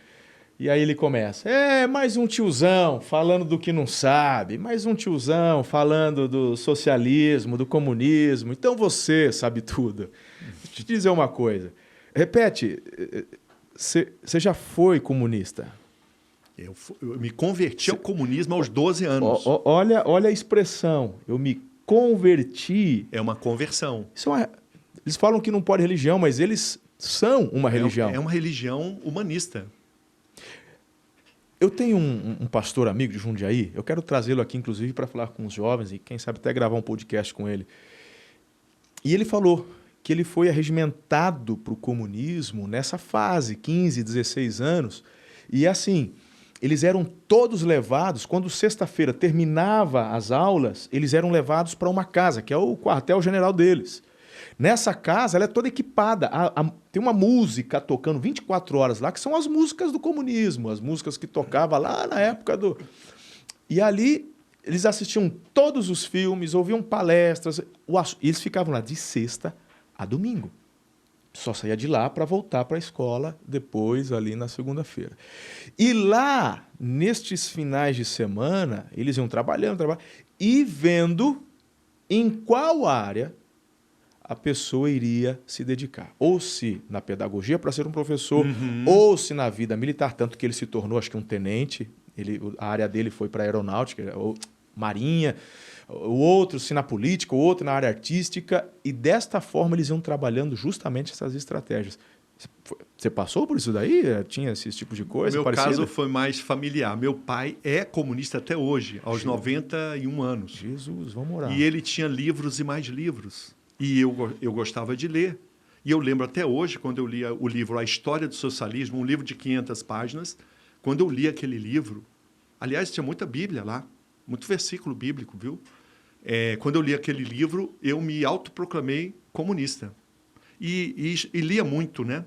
e aí ele começa, mais um tiozão falando do que não sabe, mais um tiozão falando do socialismo, do comunismo, então você sabe tudo. Deixa eu te dizer uma coisa. Repete, você já foi comunista? Eu me converti ao comunismo aos 12 anos. Olha a expressão, eu me converti. É uma conversão. Eles falam que não pode religião, mas eles são uma religião. É uma religião humanista. Eu tenho um pastor amigo de Jundiaí, eu quero trazê-lo aqui, inclusive, para falar com os jovens e, quem sabe, até gravar um podcast com ele. E ele falou que ele foi arregimentado para o comunismo nessa fase, 15, 16 anos. E assim, eles eram todos levados, quando sexta-feira terminava as aulas, eles eram levados para uma casa, que é o quartel-general deles. Nessa casa, ela é toda equipada. Tem uma música tocando 24 horas lá, que são as músicas do comunismo, as músicas que tocava lá na época do... E ali, eles assistiam todos os filmes, ouviam palestras, eles ficavam lá de sexta a domingo. Só saía de lá para voltar para a escola depois, ali na segunda-feira. E lá, nestes finais de semana, eles iam trabalhando e vendo em qual área a pessoa iria se dedicar. Ou se na pedagogia para ser um professor, ou se na vida militar, tanto que ele se tornou, acho que um tenente, a área dele foi para a aeronáutica, ou marinha, o outro se na política, o outro na área artística, e desta forma eles iam trabalhando justamente essas estratégias. Você passou por isso daí? Tinha esse tipo de coisa? Meu parecida? caso foi mais familiar. Meu pai é comunista até hoje, aos 91 anos. Jesus, vamos orar. E ele tinha livros e mais livros. E eu gostava de ler. E eu lembro até hoje, quando eu lia o livro A História do Socialismo, um livro de 500 páginas, quando eu li aquele livro, Aliás, tinha muita Bíblia lá, muito versículo bíblico, viu? Quando eu li aquele livro, eu me autoproclamei comunista. E lia muito, né?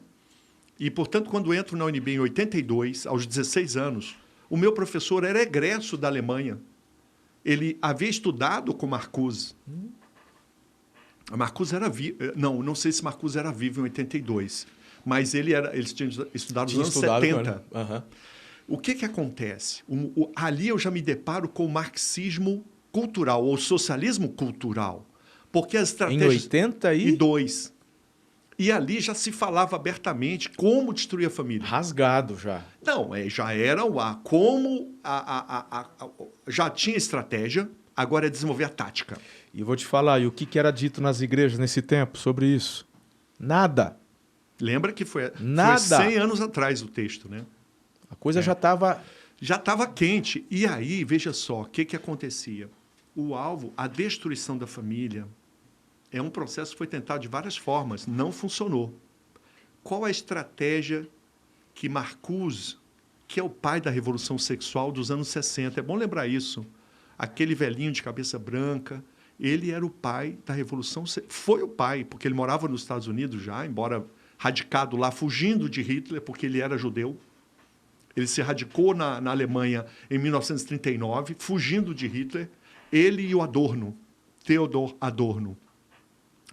E, portanto, quando entro na UNB em 82, aos 16 anos, o meu professor era egresso da Alemanha. Ele havia estudado com Marcuse. A Marcuse era vivo. Não sei se Marcuse era vivo em 82, mas eles tinham estudado nos anos 70. Uhum. O que acontece? Ali eu já me deparo com o marxismo cultural, ou socialismo cultural. Porque as estratégias... Em 82. E ali já se falava abertamente como destruir a família. Rasgado já. Não, já era já tinha estratégia, agora é desenvolver a tática. E vou te falar, e o que era dito nas igrejas nesse tempo sobre isso? Nada. Lembra que foi 100 anos atrás o texto, né? A coisa já estava... Já estava quente. E aí, veja só, o que acontecia? O alvo, a destruição da família, é um processo que foi tentado de várias formas, não funcionou. Qual a estratégia que Marcuse, que é o pai da Revolução Sexual dos anos 60, é bom lembrar isso, aquele velhinho de cabeça branca, ele era o pai da Revolução Sexual, foi o pai, porque ele morava nos Estados Unidos já, embora radicado lá, fugindo de Hitler, porque ele era judeu. Ele se radicou na Alemanha em 1939, fugindo de Hitler, ele e o Adorno, Theodor Adorno.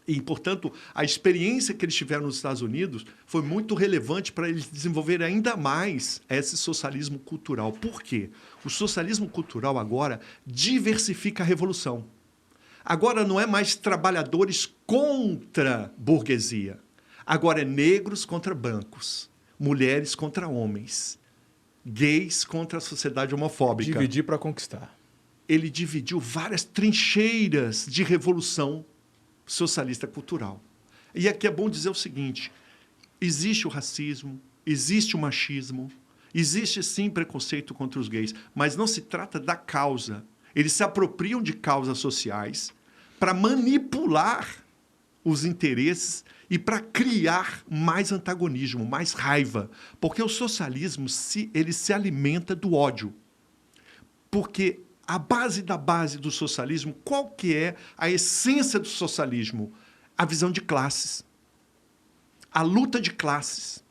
E, portanto, a experiência que eles tiveram nos Estados Unidos foi muito relevante para eles desenvolverem ainda mais esse socialismo cultural. Por quê? O socialismo cultural agora diversifica a revolução. Agora não é mais trabalhadores contra burguesia. Agora é negros contra brancos, mulheres contra homens, gays contra a sociedade homofóbica. Dividir para conquistar. Ele dividiu várias trincheiras de revolução socialista cultural. E aqui é bom dizer o seguinte, existe o racismo, existe o machismo, existe sim preconceito contra os gays, mas não se trata da causa. Eles se apropriam de causas sociais para manipular os interesses e para criar mais antagonismo, mais raiva. Porque o socialismo ele se alimenta do ódio. Porque a base da base do socialismo, qual que é a essência do socialismo? A visão de classes. A luta de classes.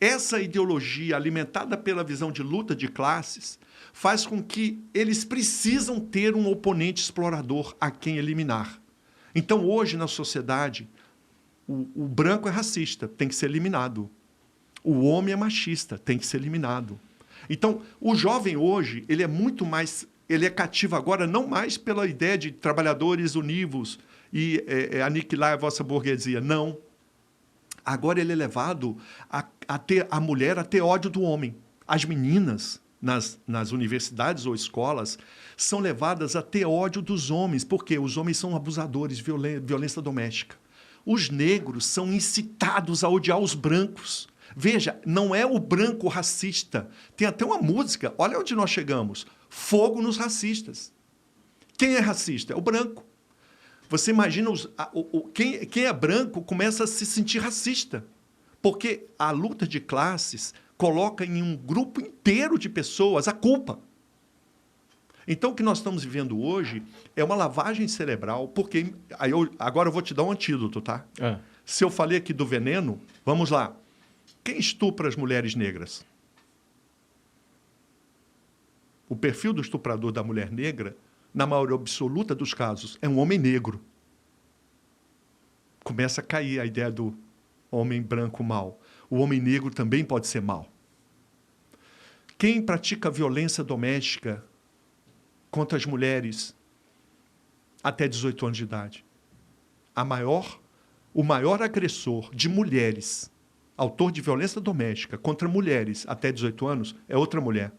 Essa ideologia alimentada pela visão de luta de classes faz com que eles precisam ter um oponente explorador a quem eliminar. Então, hoje, na sociedade, o branco é racista, tem que ser eliminado. O homem é machista, tem que ser eliminado. Então, o jovem hoje, ele é muito mais... Ele é cativo agora não mais pela ideia de trabalhadores univos e aniquilar a vossa burguesia. Não. Agora ele é levado a mulher a ter ódio do homem. As meninas, nas universidades ou escolas, são levadas a ter ódio dos homens, porque os homens são abusadores, violência doméstica. Os negros são incitados a odiar os brancos. Veja, não é o branco racista. Tem até uma música, olha onde nós chegamos. Fogo nos racistas. Quem é racista? É o branco. Você imagina, quem é branco começa a se sentir racista. Porque a luta de classes coloca em um grupo inteiro de pessoas a culpa. Então, o que nós estamos vivendo hoje é uma lavagem cerebral, porque... agora eu vou te dar um antídoto, tá? Se eu falei aqui do veneno, vamos lá. Quem estupra as mulheres negras? O perfil do estuprador da mulher negra, na maioria absoluta dos casos, é um homem negro. Começa a cair a ideia do homem branco mau. O homem negro também pode ser mau. Quem pratica violência doméstica contra as mulheres até 18 anos de idade? O maior agressor de mulheres, autor de violência doméstica contra mulheres até 18 anos, é outra mulher.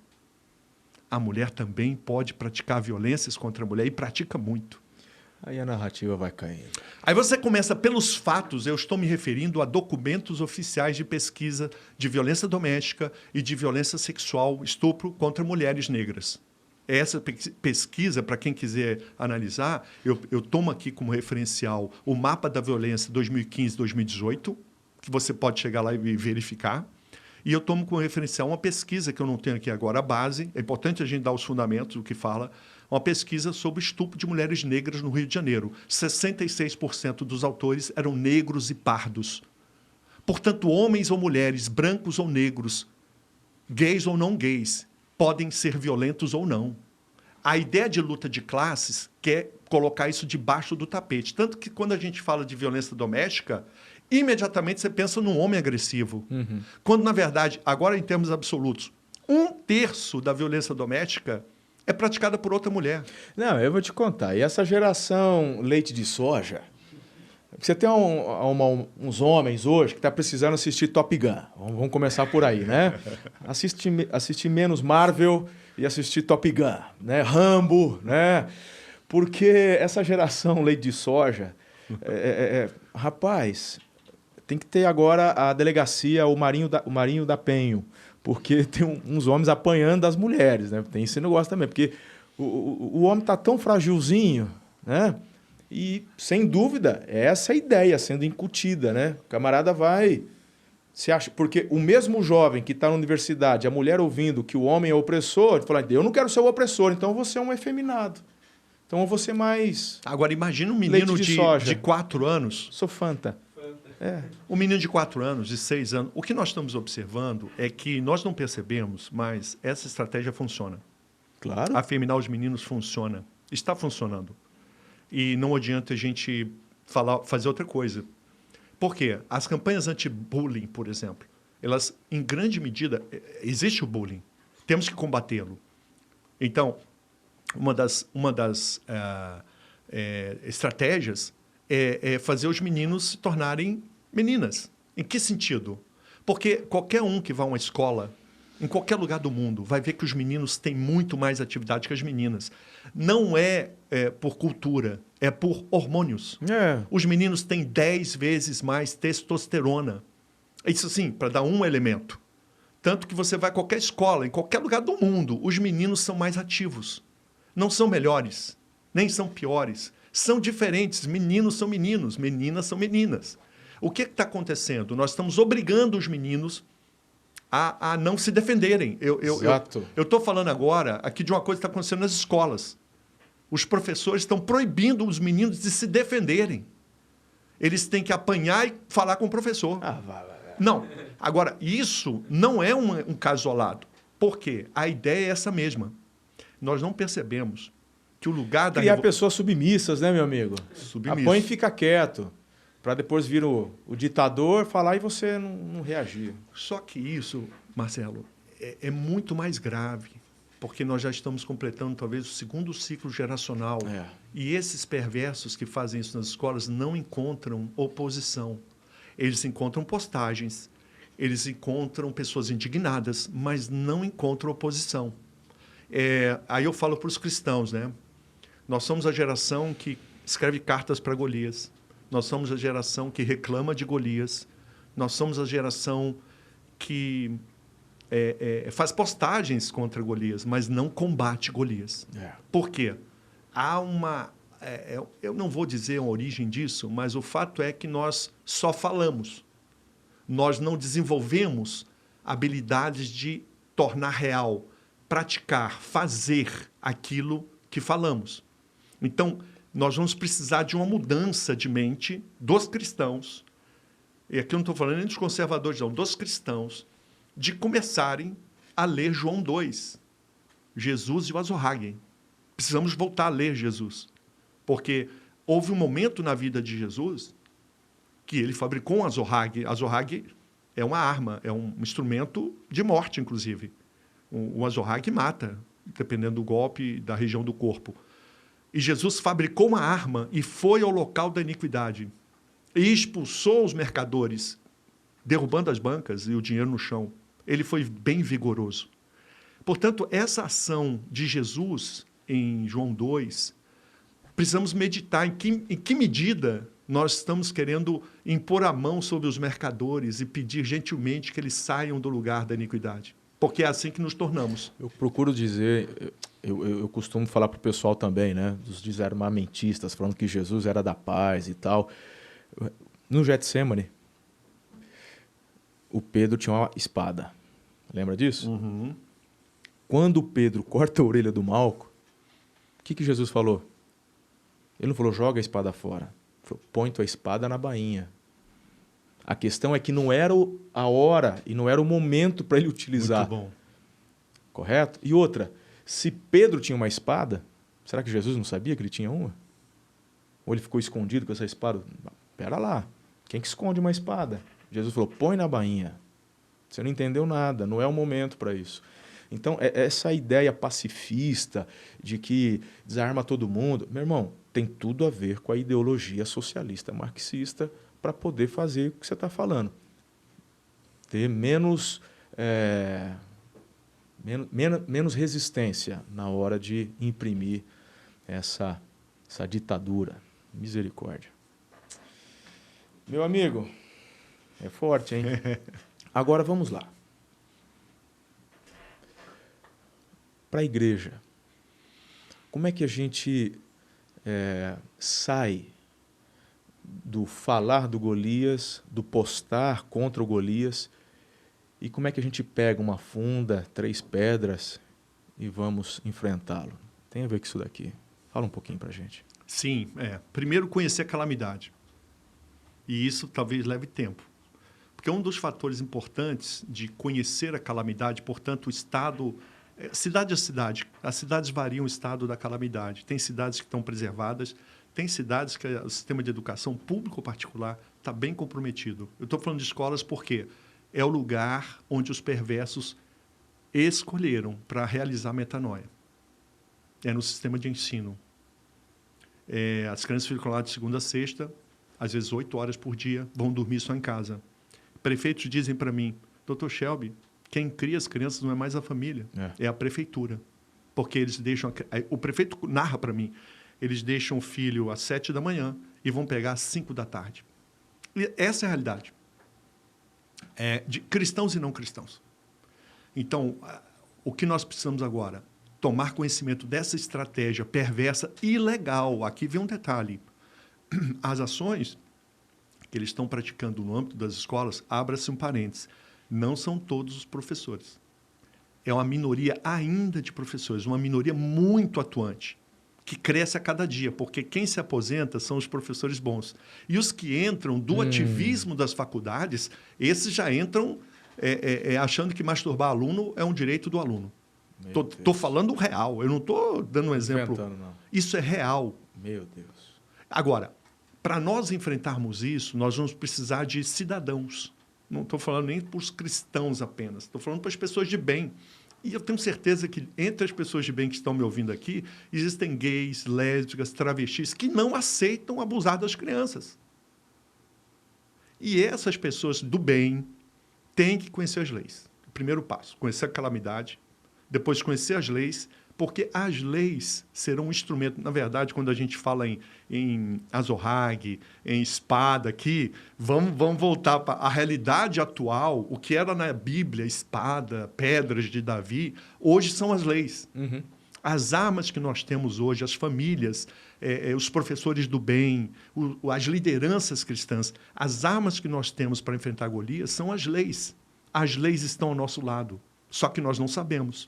A mulher também pode praticar violências contra a mulher e pratica muito. Aí a narrativa vai caindo. Aí você começa pelos fatos, eu estou me referindo a documentos oficiais de pesquisa de violência doméstica e de violência sexual, estupro contra mulheres negras. Essa pesquisa, para quem quiser analisar, eu tomo aqui como referencial o mapa da violência 2015-2018, que você pode chegar lá e verificar. E eu tomo como referencial uma pesquisa, que eu não tenho aqui agora a base, é importante a gente dar os fundamentos do que fala, uma pesquisa sobre estupro de mulheres negras no Rio de Janeiro. 66% dos autores eram negros e pardos. Portanto, homens ou mulheres, brancos ou negros, gays ou não gays, podem ser violentos ou não. A ideia de luta de classes quer colocar isso debaixo do tapete. Tanto que quando a gente fala de violência doméstica, imediatamente você pensa num homem agressivo. Quando, na verdade, agora em termos absolutos, 1/3 da violência doméstica é praticada por outra mulher. Não, eu vou te contar. E essa geração leite de soja... Você tem uns homens hoje que estão precisando assistir Top Gun. Vamos começar por aí, né? Assistir menos Marvel e assistir Top Gun, né? Rambo, né? Porque essa geração leite de soja... rapaz, tem que ter agora a delegacia, o Marinho da Penho, porque tem uns homens apanhando das mulheres, né? Tem esse negócio também, porque o homem está tão fragilzinho, né? E, sem dúvida, essa é a ideia sendo incutida, né? O camarada vai... Se acha, porque o mesmo jovem que está na universidade, a mulher ouvindo que o homem é opressor, ele fala, eu não quero ser o opressor, então você é um efeminado. Então eu vou ser mais... Agora, imagina um menino de 4 anos. Sou fanta. Um menino de 4 anos, de 6 anos. O que nós estamos observando é que nós não percebemos, mas essa estratégia funciona. Claro. Afeminar os meninos funciona. Está funcionando. E não adianta a gente fazer outra coisa. Por quê? As campanhas anti-bullying, por exemplo, elas, em grande medida, existe o bullying. Temos que combatê-lo. Então, uma das estratégias é fazer os meninos se tornarem meninas. Em que sentido? Porque qualquer um que vá a uma escola, em qualquer lugar do mundo, vai ver que os meninos têm muito mais atividade que as meninas. Não é por cultura, é por hormônios. Os meninos têm 10 vezes mais testosterona. Isso assim, para dar um elemento. Tanto que você vai a qualquer escola, em qualquer lugar do mundo, os meninos são mais ativos. Não são melhores, nem são piores. São diferentes. Meninos são meninos, meninas são meninas. O que está acontecendo? Nós estamos obrigando os meninos a não se defenderem. Exato. Eu estou falando agora aqui de uma coisa que está acontecendo nas escolas. Os professores estão proibindo os meninos de se defenderem. Eles têm que apanhar e falar com o professor. Vai. Não. Agora, isso não é um caso isolado. Por quê? A ideia é essa mesma. Nós não percebemos que o lugar da... Criar pessoas submissas, né, meu amigo? Submisso. Apanha e fica quieto. Para depois vir o ditador falar e você não reagir. Só que isso, Marcelo, é muito mais grave, porque nós já estamos completando talvez o 2º ciclo geracional. E esses perversos que fazem isso nas escolas não encontram oposição. Eles encontram postagens, eles encontram pessoas indignadas, mas não encontram oposição. Aí eu falo para os cristãos, né? Nós somos a geração que escreve cartas para Golias. Nós somos a geração que reclama de Golias. Nós somos a geração que faz postagens contra Golias, mas não combate Golias. Por quê? Há uma... eu não vou dizer a origem disso, mas o fato é que nós só falamos. Nós não desenvolvemos habilidades de tornar real, praticar, fazer aquilo que falamos. Então, nós vamos precisar de uma mudança de mente dos cristãos, e aqui eu não estou falando nem dos conservadores, não, dos cristãos, de começarem a ler João 2, Jesus e o Azorrague. Precisamos voltar a ler Jesus, porque houve um momento na vida de Jesus que ele fabricou um Azorrague. Azorrague é uma arma, é um instrumento de morte, inclusive. O Azorrague mata, dependendo do golpe da região do corpo. E Jesus fabricou uma arma e foi ao local da iniquidade. E expulsou os mercadores, derrubando as bancas e o dinheiro no chão. Ele foi bem vigoroso. Portanto, essa ação de Jesus em João 2, precisamos meditar em que medida nós estamos querendo impor a mão sobre os mercadores e pedir gentilmente que eles saiam do lugar da iniquidade. Porque é assim que nos tornamos. Eu procuro dizer, eu costumo falar para o pessoal também, né, dos desarmamentistas, falando que Jesus era da paz e tal. No Getsemane, o Pedro tinha uma espada. Lembra disso? Uhum. Quando o Pedro corta a orelha do Malco, o que Jesus falou? Ele não falou, joga a espada fora. Ele falou, põe tua espada na bainha. A questão é que não era a hora e não era o momento para ele utilizar. Muito bom. Correto? E outra, se Pedro tinha uma espada, será que Jesus não sabia que ele tinha uma? Ou ele ficou escondido com essa espada? Pera lá, quem que esconde uma espada? Jesus falou, põe na bainha. Você não entendeu nada, não é o momento para isso. Então, essa ideia pacifista de que desarma todo mundo, meu irmão, tem tudo a ver com a ideologia socialista marxista para poder fazer o que você está falando. Ter menos resistência na hora de imprimir essa ditadura. Misericórdia. Meu amigo, é forte, hein? Agora vamos lá. Para a igreja, como é que a gente sai do falar do Golias, do postar contra o Golias, e como é que a gente pega uma funda, 3 pedras e vamos enfrentá-lo? Tem a ver com isso daqui. Fala um pouquinho para a gente. Sim, primeiro conhecer a calamidade. E isso talvez leve tempo. Porque um dos fatores importantes de conhecer a calamidade, portanto, o estado... Cidade a cidade. As cidades variam o estado da calamidade. Tem cidades que estão preservadas, tem cidades que o sistema de educação público ou particular está bem comprometido. Eu estou falando de escolas porque é o lugar onde os perversos escolheram para realizar a metanoia. É no sistema de ensino. As crianças ficam lá de segunda a sexta, às vezes 8 horas por dia, vão dormir só em casa. Prefeitos dizem para mim, Dr. Shelby, quem cria as crianças não é mais a família, é a prefeitura. Porque eles deixam... O prefeito narra para mim, eles deixam o filho às 7 da manhã e vão pegar às 5 da tarde. E essa é a realidade. De cristãos e não cristãos. Então, o que nós precisamos agora? Tomar conhecimento dessa estratégia perversa e ilegal. Aqui vem um detalhe. As ações que eles estão praticando no âmbito das escolas, abra-se um parênteses, não são todos os professores. É uma minoria ainda de professores, uma minoria muito atuante, que cresce a cada dia, porque quem se aposenta são os professores bons. E os que entram do ativismo das faculdades, esses já entram achando que masturbar aluno é um direito do aluno. Estou falando real, eu não estou dando um exemplo. Não. Isso é real. Meu Deus. Agora, para nós enfrentarmos isso, nós vamos precisar de cidadãos. Não estou falando nem para os cristãos apenas, estou falando para as pessoas de bem. E eu tenho certeza que entre as pessoas de bem que estão me ouvindo aqui, existem gays, lésbicas, travestis que não aceitam abusar das crianças. E essas pessoas do bem têm que conhecer as leis. O primeiro passo, conhecer a calamidade, depois conhecer as leis, porque as leis serão um instrumento. Na verdade, quando a gente fala em azorrague, em espada aqui, vamos voltar para a realidade atual, o que era na Bíblia, espada, pedras de Davi, hoje são as leis. Uhum. As armas que nós temos hoje, as famílias, os professores do bem, as lideranças cristãs, as armas que nós temos para enfrentar Golias são as leis. As leis estão ao nosso lado, só que nós não sabemos.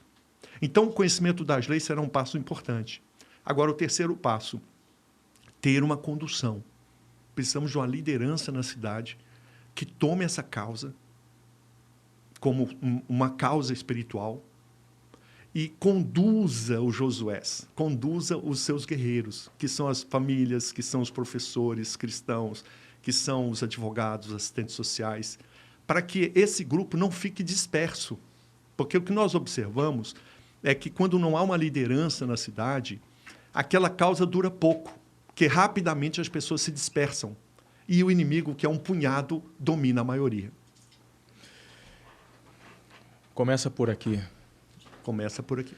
Então, o conhecimento das leis será um passo importante. Agora, o terceiro passo, ter uma condução. Precisamos de uma liderança na cidade que tome essa causa como uma causa espiritual e conduza os Josués, conduza os seus guerreiros, que são as famílias, que são os professores cristãos, que são os advogados, os assistentes sociais, para que esse grupo não fique disperso. Porque o que nós observamos é que quando não há uma liderança na cidade, aquela causa dura pouco, porque rapidamente as pessoas se dispersam e o inimigo, que é um punhado, domina a maioria. Começa por aqui. Começa por aqui.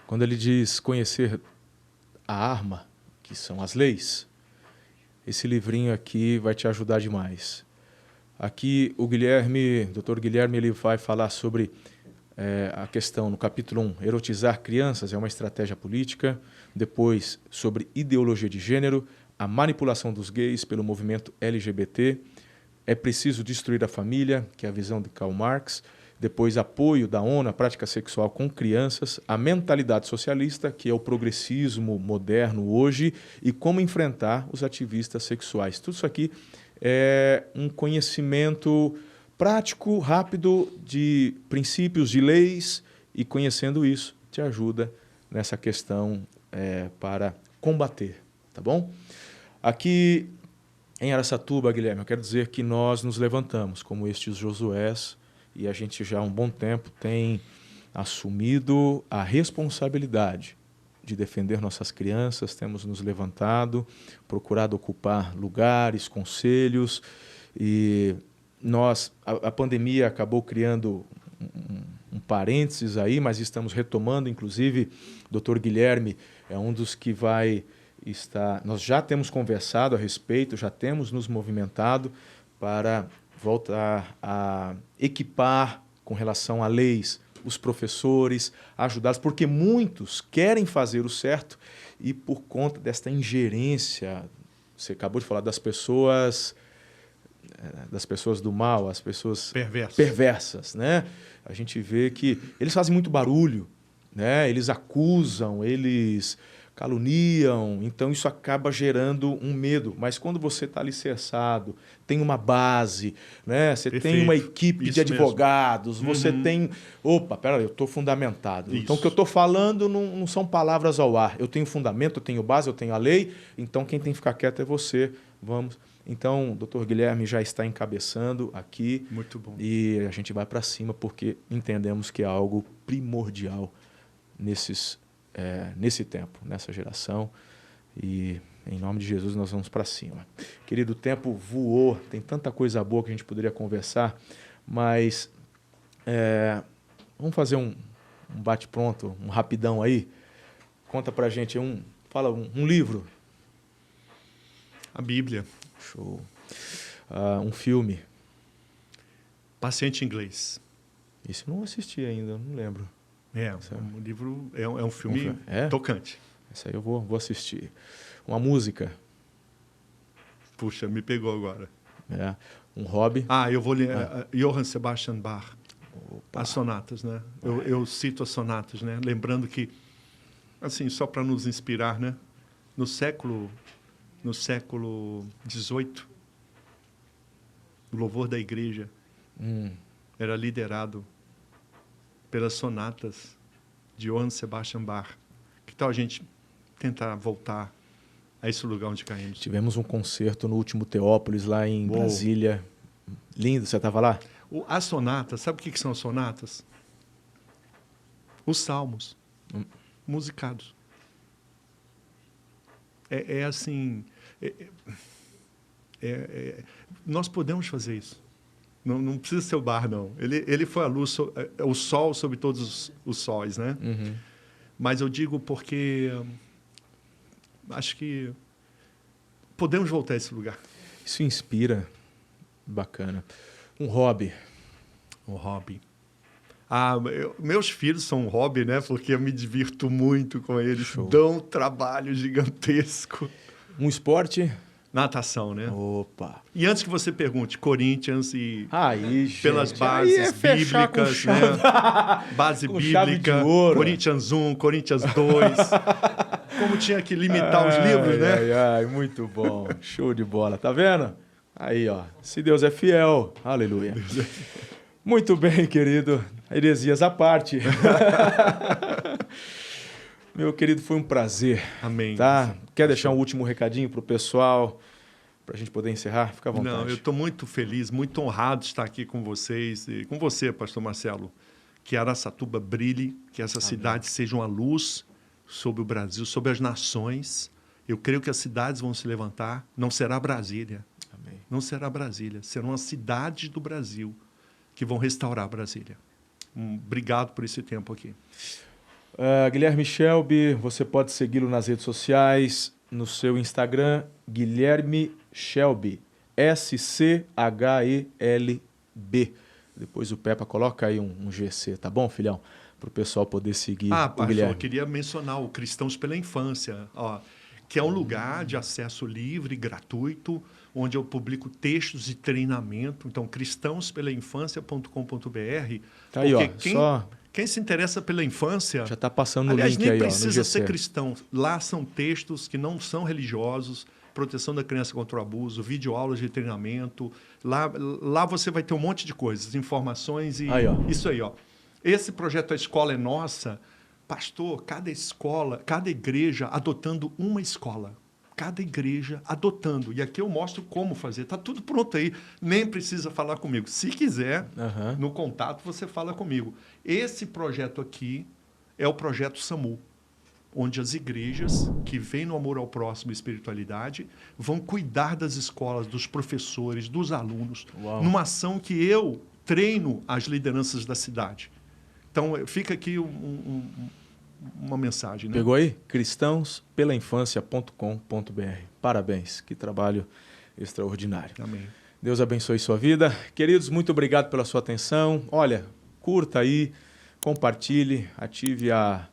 Quando ele diz conhecer a arma, que são as leis, esse livrinho aqui vai te ajudar demais. Aqui o Dr. Guilherme, ele vai falar sobre a questão no capítulo 1, erotizar crianças é uma estratégia política, depois sobre ideologia de gênero, a manipulação dos gays pelo movimento LGBT, É preciso destruir a família, que é a visão de Karl Marx. Depois, apoio da ONU à prática sexual com crianças. A mentalidade socialista, que é o progressismo moderno hoje. E como enfrentar os ativistas sexuais. Tudo isso aqui é um conhecimento prático, rápido, de princípios, de leis. E conhecendo isso, te ajuda nessa questão para combater. Tá bom? Aqui em Araçatuba, Guilherme, eu quero dizer que nós nos levantamos como estes Josués e a gente já há um bom tempo tem assumido a responsabilidade de defender nossas crianças, temos nos levantado, procurado ocupar lugares, conselhos e a pandemia acabou criando um parênteses aí, mas estamos retomando, inclusive o Dr. Guilherme é um dos que vai nós já temos conversado a respeito, já temos nos movimentado para voltar a equipar com relação a leis os professores, ajudá-los, porque muitos querem fazer o certo e por conta desta ingerência, você acabou de falar das pessoas do mal, as pessoas perversas, né? A gente vê que eles fazem muito barulho, né? Eles acusam, eles caluniam, então isso acaba gerando um medo. Mas quando você está alicerçado, tem uma base, né? Você tem uma equipe de advogados, você tem... Opa, peraí, eu estou fundamentado. Então o que eu estou falando não são palavras ao ar. Eu tenho fundamento, eu tenho base, eu tenho a lei, então quem tem que ficar quieto é você. Vamos. Então, o Dr. Guilherme já está encabeçando aqui. Muito bom. E a gente vai para cima porque entendemos que é algo primordial nesse tempo, nessa geração. E, em nome de Jesus, nós vamos para cima. Querido, o tempo voou, tem tanta coisa boa que a gente poderia conversar, mas vamos fazer um bate-pronto, um rapidão aí. Conta para a gente fala um livro. A Bíblia. Show. Um filme. Paciente Inglês. Isso eu não assisti ainda, não lembro. Um livro, é um filme tocante. Esse aí eu vou assistir. Uma música. Puxa, me pegou agora. Um hobby. Eu vou ler Johann Sebastian Bach. Opa. As sonatas, né? Eu cito as sonatas, né? Lembrando que, assim, só para nos inspirar, né? No século XVIII, o louvor da igreja era liderado pelas sonatas de Johann Sebastian Bach. Que tal a gente tentar voltar a esse lugar onde caímos? Tivemos um concerto no último Teópolis, lá em Brasília. Lindo, você estava lá? As sonatas, sabe o que são as sonatas? Os salmos musicados. Assim... nós podemos fazer isso. Não precisa ser o Bach, não. Ele foi a luz, o sol sobre todos os sóis, né? Uhum. Mas eu digo porque acho que podemos voltar a esse lugar. Isso inspira. Bacana. Um hobby. Meus filhos são um hobby, né? Porque eu me divirto muito com eles. Show. Dão um trabalho gigantesco. Um esporte? Natação, né? Opa! E antes que você pergunte, Corinthians e pelas gente, bases bíblicas, né? Base com chave de bíblica, ouro. Corinthians 1, Corinthians 2. Como tinha que limitar os livros, né? Muito bom. Show de bola. Tá vendo? Aí, ó. Se Deus é fiel. Aleluia. Muito bem, querido. Heresias à parte. Meu querido, foi um prazer. Amém. Tá? Quer deixar um último recadinho para o pessoal, para a gente poder encerrar? Fica à vontade. Não, eu estou muito feliz, muito honrado de estar aqui com vocês e com você, pastor Marcelo. Que Araçatuba brilhe, que essa cidade seja uma luz sobre o Brasil, sobre as nações. Eu creio que as cidades vão se levantar. Não será Brasília. Amém. Não será Brasília. Serão as cidades do Brasil que vão restaurar Brasília. Obrigado por esse tempo aqui. Guilherme Shelby, você pode segui-lo nas redes sociais, no seu Instagram, Guilherme Shelby, SCHELB. Depois o Pepa coloca aí um GC, tá bom, filhão? Para o pessoal poder seguir o pastor, Guilherme. Eu queria mencionar o Cristãos pela Infância, que é um lugar de acesso livre, gratuito, onde eu publico textos de treinamento. Então, cristãospelainfância.com.br. Tá aí, ó, Quem se interessa pela infância... Já está passando o aliás, link nem aí, precisa ó, ser cristão. Lá são textos que não são religiosos, proteção da criança contra o abuso, videoaulas de treinamento. Lá você vai ter um monte de coisas, informações e aí, ó. Isso aí, ó. Esse projeto A Escola é Nossa, pastor, cada escola, cada igreja adotando uma escola. Cada igreja adotando. E aqui eu mostro como fazer. Está tudo pronto aí. Nem precisa falar comigo. Se quiser, no contato, você fala comigo. Esse projeto aqui é o projeto SAMU, onde as igrejas que veem no amor ao próximo e espiritualidade vão cuidar das escolas, dos professores, dos alunos, numa ação que eu treino as lideranças da cidade. Então, fica aqui uma mensagem. Né? Pegou aí? cristãospelainfância.com.br. Parabéns, que trabalho extraordinário. Amém. Deus abençoe sua vida. Queridos, muito obrigado pela sua atenção. Olha, curta aí, compartilhe, ative a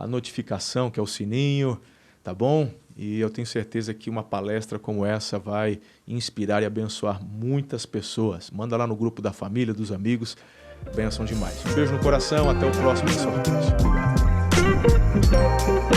notificação, que é o sininho, tá bom? E eu tenho certeza que uma palestra como essa vai inspirar e abençoar muitas pessoas. Manda lá no grupo da família, dos amigos. Bênção demais. Um beijo no coração, até o próximo Ensorcast. Obrigado.